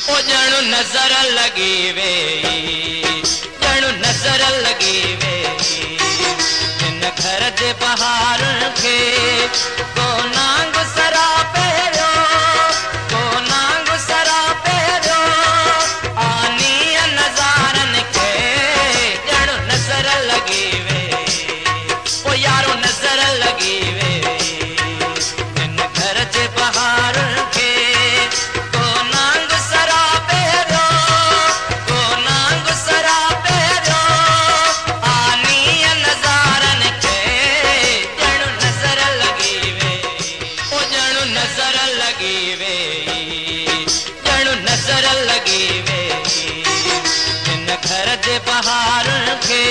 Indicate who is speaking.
Speaker 1: ओ ॼण नज़र लगी वे, ॼण नज़र लगी वे इन घर जे बहारुनि खे। को नांग सरा पहिरियो, को नांग सरा पहिरियो आनी नज़ारनि खे। ॼण नज़र लगी वे, ओ यारो नज़र लगी वे इन घर जे बहारुनि खे। नज़र लगी वे इन घर जे बहारुनि खे।